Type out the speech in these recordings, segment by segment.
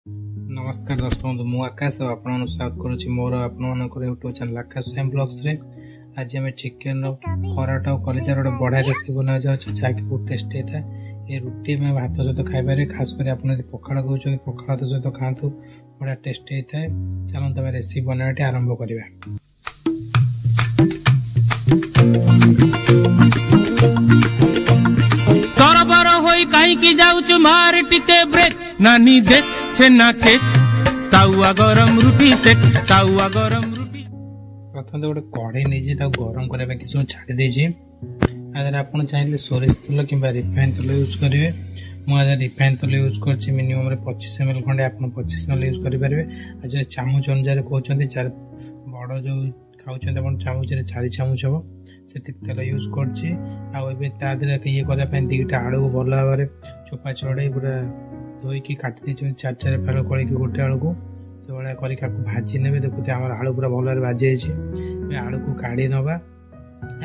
नमस्कार दर्शक बंधु मु आकाश आपन स्वागत करुच्ची मोर आपंकर यूट्यूब चैनल आकाश टाइम ब्लॉग्स रे। आज आम चिकेन पराठा और कलेजार गोटे बढ़िया रेसिपी बना जाऊँ जहाँकि बहुत टेस्ट होता है। ये रुटी में भात सहित खाइबारे खास कर आप पखाड़ कहते पखाड़ सहित खातु बढ़िया टेस्ट होता है। चलते आम रेसिपी बनाटे आरंभ करवा। तरबर होई काईकी जाउछु मार टिके ब्रेक नानी देख छेना केक ताउआ गरम रुटी सेक ताउआ गरम रुटी। प्रथम तो गोटे कढ़ई नहीं गरम करने किसी छाड़ी देछि। अगर आप चाहिए सोरिष तेल कि रिफाइन तेल यूज करेंगे। मुझे रिफाइन तेल यूज कर मिनिमम 25 ml खंडे आप 25 ml यूज करेंगे। आज चामच अनुसार कहते चार बड़ जो खाऊँ चामच 4 चामच हम से तेल यूज कर ये करने दीटा आलू को भल भाव में चोपा छड़े पूरा धोईकी काटी 4 फाड़ कर गोटे आलू को जो भाया कर भाजी ने देखते आम आलू पूरा भल भाव भाजी आलू को काढ़ी नवा।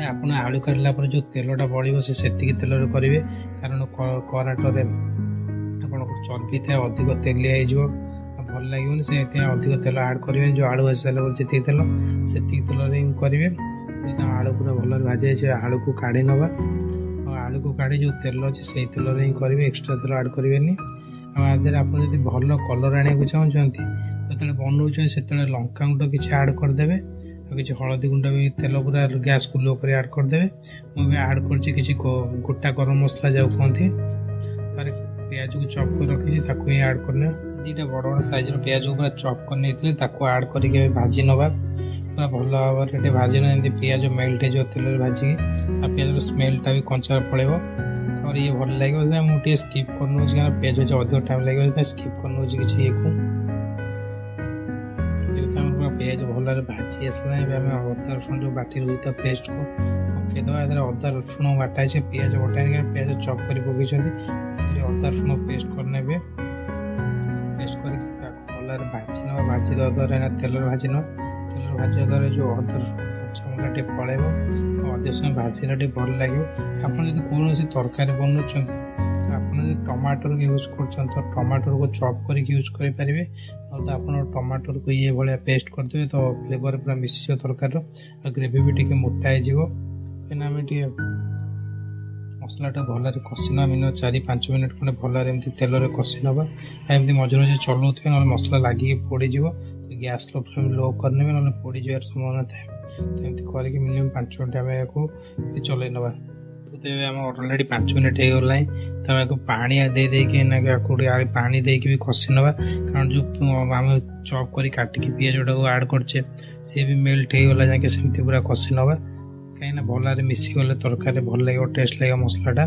आप आलू काढ़ला जो तेलटा बड़ो से तेल करेंगे कारण कराटे आप चर्बी था अधिक तेलिया हो भल लगे से अधिक तेल आड करेंगे। जो आलू आस सारा जी तेल से तेल करेंगे आलू पूरा भल भाजी आलू को काढ़ी नवा। आलू को काढ़ी जो तेल अच्छे से तेल हिं करेंगे एक्सट्रा तेल आड करेंगे। आदि आप भल कलर आने को चाहते जो बनाऊँ से लंका गुंड किसी आड करदे किसी हलदी गुंड भी तेल पूरा गैस को लो कर आड करदे। मुझे आड कर गोटा गरम मसला जो कहते प्याज को चॉप कर रखी ही आड करने दीटा बड़ बड़ साइज प्याज को पूरा चॉप कर आड करके भाजी नवा पूरा भल भाव में भाजी ना प्याज मेल्ट हो तेल भाजिकी प्याज स्मेलटा भी कंचा पड़ेगा और ये भल लगे। मुझे स्किप कर प्याज अधिक टाइम लगे स्किप कर किसी ये प्याज भल भाजी आसला अदा रसुण जो बाटी रही पेस्ट को पकईदे अदा रसुण बाटा है प्याज बटा प्याज चॉप कर पकई अदा रसुण पेस्ट करने पेस्ट कर भल भाजी ना भाजी द्वारा तेल भाजी ना तेल भाजा द्वारा जो अदा रसुण कच्चा टे पलैब अधिक समय भाजला टे भल लगे। आपड़ कौन तरकारी बनाऊँ आप टमाटर यूज कर टमाटर को चॉप कर यूज करेंगे आप टमाटर को ये भाया पेस्ट करदे तो फ्लेवर पूरा मिसी तरकार ग्रेवी भी टे मोटा हो मसलाटा भल कषिना मिनिमम 4-5 मिनट खंडे भल तेल कषि नवा एमती मझे मझे चलाऊे ना मसला लगे पोड़ तो गैस फ्लेम लो करने ना पोड़ जावर संभावना थाए तो एमती करके मिनिमम 5 मिनट आम या चल नवा। आम अलरेडी 5 मिनट हो गला तो आम पानी दे पानी देके भी कषि नवा कारण जो आम चॉप कर काटिकी पियाज को आड करचे सी भी मेल्ट हो गला जाके सेमती पूरा कषि नवा कहीं भल मिसी गले तरकारी भल लगे टेस्ट लगे मसलाटा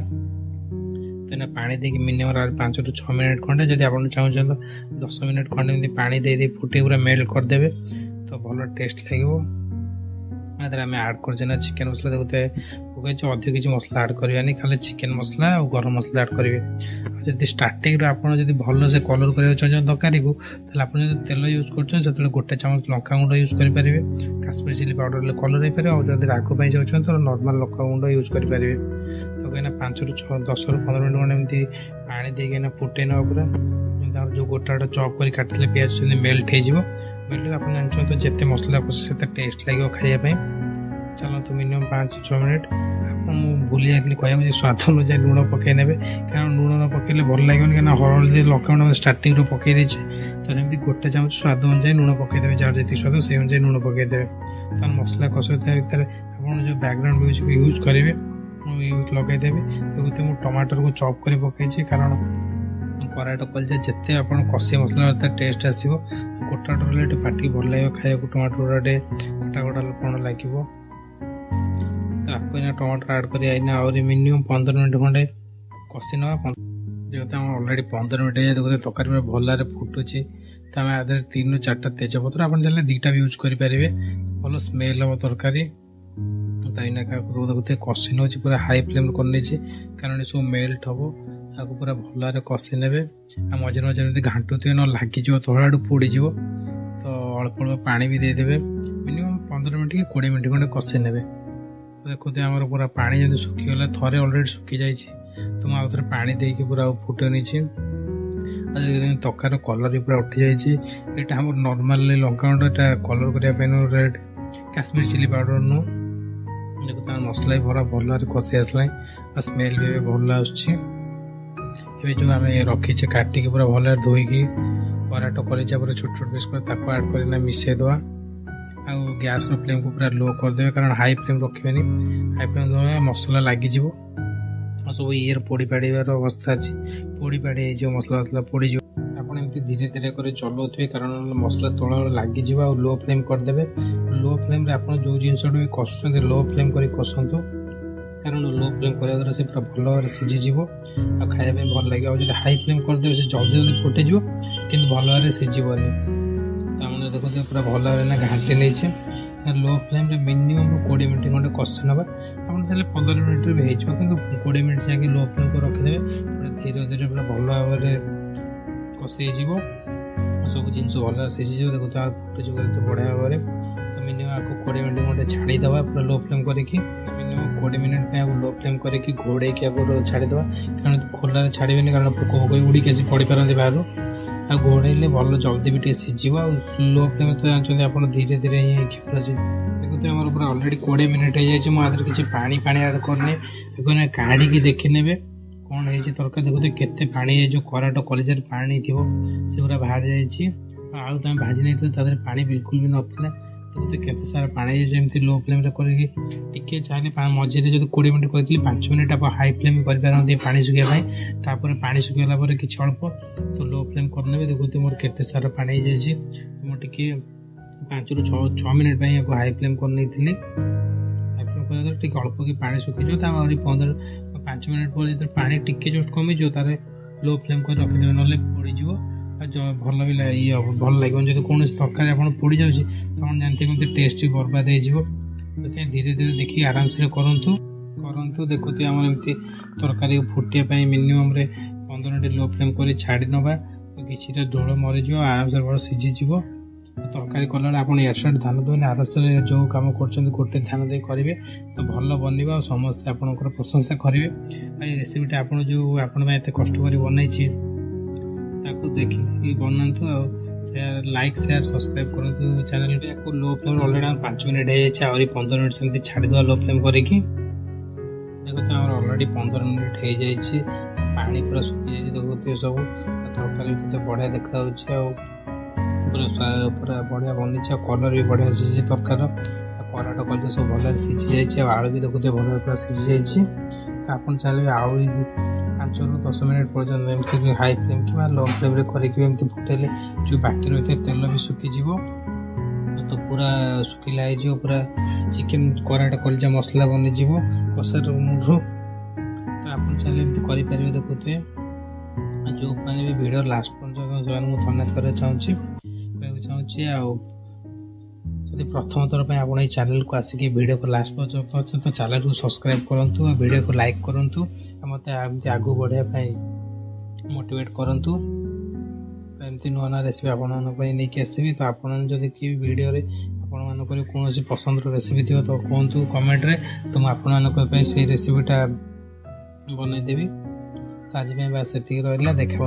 तो पानी देके मिनिमम 5-6 मिनट खंडे जब आप चाहते 10 मिनट खंडे पानी दे फुटे पूरा मेल्ट करदे तो भल टेस्ट लगे। आम आड कर चिकेन मसला देखते पकई अधिक किसी मसला आड करवानी खाली चिकेन मसला और गरम मसला आड करेंगे। जब स्टार्टिंग आपड़ भल से कलर करने तरकारी को आप तेल यूज कर गोटे चामच लंका गुंड यूज करेंगे काश्मीर चिली पाउडर कलर हो पारे और जब राग पाई जाऊँ तो नॉर्मल लंका गुंड यूज करेंगे। तो कहीं 5-10-15 मिनट एमती पानी देना फुटे ना पूरा जो गोटा चॉप कर काटते प्याज मेल्ट हो मेल्ट आप जानते तो जिते मसला कषे टेस्ट लगे खायापी। चलते मिनिमम 5-6 मिनट आप भूली जाती कह स्वाद अनुसार लुण पकईने कारण लुण न पकड़े भल लगे क्या हलदी लंका स्टार्टिंग पकई देचे तो जमी गोटे चामच स्वाद अनुसार लुण पकईदे जार जी स्वाद से अनुसार लुण पकईदे तो मसला कषा भितर आप जो बैकग्राउंड म्यूजिक यूज करेंगे लगेदेवी देखते मुझे टमाटर को चॉप कर पकई कारण कराटे कलजा जिते आप कषि मसला टेस्ट आसो गोटा टोटे पाटी भल लगे खाया टमाटर टे गोटा गोटा कौन लगे तो आपको टमाटर आड कर आहरी मिनिमम 15 मिनट खंडे कषि नवा देखते अलरेडी 15 मिनट देखते तरकारी में भल फुटुची तो आम आधे 3-4 तेजपत्र आप दुईटा भी यूज करेंगे भल स्मेल हम तरकारी तो इना देखते कषि नौ पूरा हाई फ्लेम कर कारण ये सब मेल्ट हम आपको पूरा भल कषि ने मझे मझे घाटुवे न लगे तल पोड़ तो अल्प अल्प पानी भी देदेवे मिनिमम 15 मिनट कि 20 मिनट खंडे कषि ने देखते आम पूरा पानी जब सुखीगला थे अलरेडी सुखी जाइए तो मुझे पानी देके पूरा फुटे नहीं ତରକାରୀର କଲର୍ ପୁରା ଉଠି ଯାଇଛି। ଏଇଟା ଆମର ନର୍ମାଲି ଲଙ୍କାଗୁଣ୍ଡ, ଏଇଟା କଲର୍ କରିବା ପାଇଁ ରେଡ୍ କାଶ୍ମୀର ଚିଲି ପାଉଡ଼ର ନୁହଁ। ଦେଖୁ ତାର ମସଲା ବି ପୁରା ଭଲ ଭାବରେ କଷି ଆସିଲାଣି ଆଉ ସ୍ମେଲ୍ ବି ଏବେ ଭଲ ଆସୁଛି। ଏବେ ଯେଉଁ ଆମେ ରଖିଛେ କାଟିକି ପୁରା ଭଲ ଭାବରେ ଧୋଇକି କରାଟ କରିଛେ ପରେ ଛୋଟ ଛୋଟ ପିସ୍ କରି ତାକୁ ଆଡ଼୍ କରିକିନା ମିଶାଇ ଦେବା। ଆଉ ଗ୍ୟାସ୍ର ଫ୍ଲେମ୍କୁ ପୁରା ଲୋ କରିଦେବେ, କାରଣ ହାଇ ଫ୍ଲେମ୍ ରଖିବେନି। ହାଇ ଫ୍ଲେମ୍ ଦେଲେ ମସଲା ଲାଗିଯିବ ଆଉ ସବୁ ଇଏର ପୋଡ଼ି ପାଡ଼ିବାର ଅବସ୍ଥା ଅଛି, ପୋଡ଼ି ପାଡ଼ି ହେଇଯିବ, ମସଲା ପୋଡ଼ିଯିବ। ଆପଣ ଏମିତି ଧୀରେ ଧୀରେ କରି ଚଲାଉଥିବେ, କାରଣ ମସଲା ତଳରେ ଲାଗିଯିବ। ଆଉ ଲୋ ଫ୍ଲେମ୍ କରିଦେବେ। ଲୋ ଫ୍ଲେମ୍ରେ ଆପଣ ଯେଉଁ ଜିନିଷଟା ବି କଷୁଛନ୍ତି ଲୋ ଫ୍ଲେମ୍ କରି କଷନ୍ତୁ, କାରଣ ଲୋ ଫ୍ଲେମ୍ କରିବା ଦ୍ୱାରା ସେ ପୁରା ଭଲ ଭାବରେ ସିଝିଯିବ ଆଉ ଖାଇବା ପାଇଁ ଭଲ ଲାଗିବ। ଆଉ ଯଦି ହାଇ ଫ୍ଲେମ୍ କରିଦେବେ ସେ ଜଲ୍ଦି ଜଲ୍ଦି ଫୁଟିଯିବ କିନ୍ତୁ ଭଲ ଭାବରେ ସିଝିବନି। ତାମାନେ ଦେଖୁଥିବେ ପୁରା ଭଲ ଭାବରେ ନା ଘାଣ୍ଟି ନେଇଛେ। ଲୋ ଫ୍ଲେମ୍ରେ ମିନିମମ୍ 20 ମିନିଟ୍ ଖଣ୍ଡେ କଷି ନେବା। ଆପଣ ତାହେଲେ 15 ମିନିଟ୍ରେ ବି ହେଇଯିବ, କିନ୍ତୁ 20 ମିନିଟ୍ ଯାଇକି ଲୋ ଫ୍ଲେମ୍ କରି ରଖିଦେବେ। ପୁରା ଧୀରେ ଧୀରେ ପୁରା ଭଲ ଭାବରେ କଷି ହେଇଯିବ, ସବୁ ଜିନିଷ ଭଲ ଭାବରେ ସିଝିଯିବ। ଦେଖୁଥିବେ ଆଉ ଫୁଟିଯିବ ଏତେ ବଢ଼ିଆ ଭାବରେ। ତ ମିନିମମ୍ ଆକୁ 20 ମିନିଟ୍ ଖଣ୍ଡେ ଛାଡ଼ିଦେବା ପୁରା ଲୋ ଫ୍ଲେମ୍ କରିକି। ମିନିମମ୍ 20 ମିନିଟ୍ ପାଇଁ ଆକୁ ଲୋ ଫ୍ଲେମ୍ କରିକି ଘୋଡ଼େଇକି ଆଗରୁ ଛାଡ଼ିଦେବା, କାରଣ ଖୋଲାରେ ଛାଡ଼ିବେନି, କାରଣ ପୋକ ଉଡ଼ିକି ଆସି ପଡ଼ିପାରନ୍ତି ବାହାରୁ। ଆଉ ଘୋଡ଼େଇଲେ ଭଲ ଜଲ୍ଦି ବି ଟିକେ ସିଝିବ। ଆଉ ଲୋ ଫ୍ଲେମ୍ ତ ଜାଣିଛନ୍ତି ଆପଣ ଧୀରେ ଧୀରେ ହିଁ ହେଇକି ପୁରା ଦେଖୁଥିବେ ଆମର ପୁରା ଅଲରେଡ଼ି 20 ମିନିଟ୍ ହେଇଯାଇଛି। ମୁଁ ଆଦେହରେ କିଛି ପାଣି ଆଡ଼୍ କରିନି। ଦେଖୁନ କାଢ଼ିକି ଦେଖିନେବେ କ'ଣ ହେଇଛି ତରକାରୀ। ଦେଖୁଥିବେ କେତେ ପାଣି, ଯେଉଁ କରାଟ କଲିଜାରେ ପାଣି ଥିବ ସେ ପୁରା ବାହାରି ଯାଇଛି। ଆଳୁ ତ ଆମେ ଭାଜି ନେଇଥିଲୁ, ତା ଦେହରେ ପାଣି ବିଲକୁଲ ବି ନଥିଲା। ଦେଖୁଥିବେ କେତେ ସାରା ପାଣି ହେଇଯାଇଛି। ଏମିତି ଲୋ ଫ୍ଲେମ୍ରେ କରିକି ଟିକେ ଚାହିଁଲେ ମଝିରେ ଯଦି 20 ମିନିଟ୍ କହିଥିଲି 5 ମିନିଟ୍ ଆପଣ ହାଇ ଫ୍ଲେମ୍ କରିପାରନ୍ତି ପାଣି ଶୁଖିବା ପାଇଁ। ତାପରେ ପାଣି ଶୁଖିଗଲା ପରେ କିଛି ଅଳ୍ପ ତ ଲୋ ଫ୍ଲେମ୍ କରିନେବେ। ଦେଖୁଥିବେ ମୋର କେତେ ସାରା ପାଣି ହେଇଯାଇଛି। ମୁଁ ଟିକେ 5 ରୁ 6 ମିନିଟ୍ ପାଇଁ ଆକୁ ହାଇ ଫ୍ଲେମ୍ କରିନେଇଥିଲି। ହାଇ ଫ୍ଲେମ୍ କରିବା ଦ୍ୱାରା ଟିକେ ଅଳ୍ପ କି ପାଣି ଶୁଖିଯିବ। ତା ଆହୁରି 5 ମିନିଟ୍ ପରେ ଯେତେବେଳେ ପାଣି ଟିକେ ଜଷ୍ଟ କମିଯିବ ତାହେଲେ ଲୋ ଫ୍ଲେମ୍ କରି ରଖିଦେବେ, ନହେଲେ ପୋଡ଼ିଯିବ ଆଉ ଭଲ ବି ଭଲ ଲାଗିବନି। ଯଦି କୌଣସି ତରକାରୀ ଆପଣ ପୋଡ଼ି ଯାଉଛି ଆପଣ ଜାଣିଥିବେ କେମିତି ଟେଷ୍ଟ ବି ବର୍ବାଦ ହେଇଯିବ। ସେଥିପାଇଁ ଧୀରେ ଧୀରେ ଦେଖିକି ଆରାମସେ କରନ୍ତୁ। ଦେଖୁଥିବେ ଆମର ଏମିତି ତରକାରୀ ଫୁଟିବା ପାଇଁ ମିନିମମ୍ରେ 15 ମିନିଟ୍ ଲୋ ଫ୍ଲେମ୍ କରି ଛାଡ଼ି ନେବା। କିଛିଟା ଝୋଳ ମରିଯିବ, ଆରାମସେ ଭଲ ସିଝିଯିବ। ତରକାରୀ କଲାବେଳେ ଆପଣ ୟାର ସାଇଡ଼୍ ଧ୍ୟାନ ଦେବେନି, ଆରାମସେ ଯେଉଁ କାମ କରୁଛନ୍ତି ଗୋଟେ ଧ୍ୟାନ ଦେଇ କରିବେ ତ ଭଲ ବନିବ ଆଉ ସମସ୍ତେ ଆପଣଙ୍କର ପ୍ରଶଂସା କରିବେ। ଆଉ ଏ ରେସିପିଟା ଆପଣ ଯେଉଁ ଆପଣ ପାଇଁ ଏତେ କଷ୍ଟ କରି ବନେଇଛି ତାକୁ ଦେଖିକି ବନାନ୍ତୁ। ଆଉ ଲାଇକ୍ ସେୟାର ସବସ୍କ୍ରାଇବ୍ କରନ୍ତୁ ଚ୍ୟାନେଲରେ। ୟାକୁ ଲୋ ଫ୍ଲେମ୍ ଅଲରେଡ଼ି ଆମର 5 ମିନିଟ୍ ହେଇଯାଇଛି, ଆହୁରି 15 ମିନିଟ୍ ସେମିତି ଛାଡ଼ିଦେବା ଲୋ ଫ୍ଲେମ୍ କରିକି। ଦେଖୁଥିବେ ଆମର ଅଲରେଡ଼ି 15 ମିନିଟ୍ ହେଇଯାଇଛି, ପାଣି ପୁରା ଶୁଖିଯାଇଛି। ଦେଖୁଥିବେ ସବୁ ତରକାରୀ କେତେ ବଢ଼ିଆ ଦେଖାଯାଉଛି ଆଉ ପୁରା ବଢ଼ିଆ ବନିଛି। ଆଉ କଲର୍ ବି ବଢ଼ିଆ ସିଝିଛି ତରକାରୀର। ଆଉ କରାଟ କଲିଜା ସବୁ ଭଲରେ ସିଝି ଯାଇଛି। ଆଉ ଆଳୁ ବି ଦେଖୁଥିବେ ଭଲରେ ପୁରା ସିଝି ଯାଇଛି। ତ ଆପଣ ଚାହିଁଲେ ଆହୁରି 5 ରୁ 10 ମିନିଟ୍ ପର୍ଯ୍ୟନ୍ତ ଏମିତି ହାଇ ଫ୍ଲେମ୍ କିମ୍ବା ଲୋ ଫ୍ଲେମ୍ରେ କରିକି ଏମିତି ଫୁଟେଇଲେ ଯେଉଁ ବାକି ରହିଥାଏ ତେଲ ବି ଶୁଖିଯିବ, ତ ପୁରା ଶୁଖିଲା ହେଇଯିବ। ପୁରା ଚିକେନ୍ କରାଟ କଲିଜା ମସଲା ବନିଯିବ କଷାରୁ ମୁଣ୍ଡରୁ। ତ ଆପଣ ଚାହିଁଲେ ଏମିତି କରିପାରିବେ। ଦେଖୁଥିବେ ଆଉ ଯେଉଁମାନେ ବି ଭିଡ଼ିଓ ଲାଷ୍ଟ ପର୍ଯ୍ୟନ୍ତ ସେମାନଙ୍କୁ ଧନ୍ୟବାଦ କରିବାକୁ ଚାହୁଁଛି। ଆଉ ଯଦି ପ୍ରଥମ ଥର ପାଇଁ ଆପଣ ଏଇ ଚ୍ୟାନେଲକୁ ଆସିକି ଭିଡ଼ିଓକୁ ଲାଷ୍ଟ ପର୍ଯ୍ୟନ୍ତ ତ ଚ୍ୟାନେଲକୁ ସବସ୍କ୍ରାଇବ୍ କରନ୍ତୁ ଆଉ ଭିଡ଼ିଓକୁ ଲାଇକ୍ କରନ୍ତୁ ଆଉ ମୋତେ ଏମିତି ଆଗକୁ ବଢ଼ିବା ପାଇଁ ମୋଟିଭେଟ୍ କରନ୍ତୁ। ତ ଏମିତି ନୂଆ ନୂଆ ରେସିପି ଆପଣମାନଙ୍କ ପାଇଁ ନେଇକି ଆସିବି। ତ ଆପଣ ଯଦି କିଏ ଭିଡ଼ିଓରେ ଆପଣମାନଙ୍କର କୌଣସି ପସନ୍ଦର ରେସିପି ଥିବ ତ କୁହନ୍ତୁ କମେଣ୍ଟରେ, ତ ମୁଁ ଆପଣମାନଙ୍କ ପାଇଁ ସେଇ ରେସିପିଟା ବନେଇଦେବି। ତ ଆଜି ପାଇଁ ବାସ୍ ସେତିକି ରହିଲା। ଦେଖା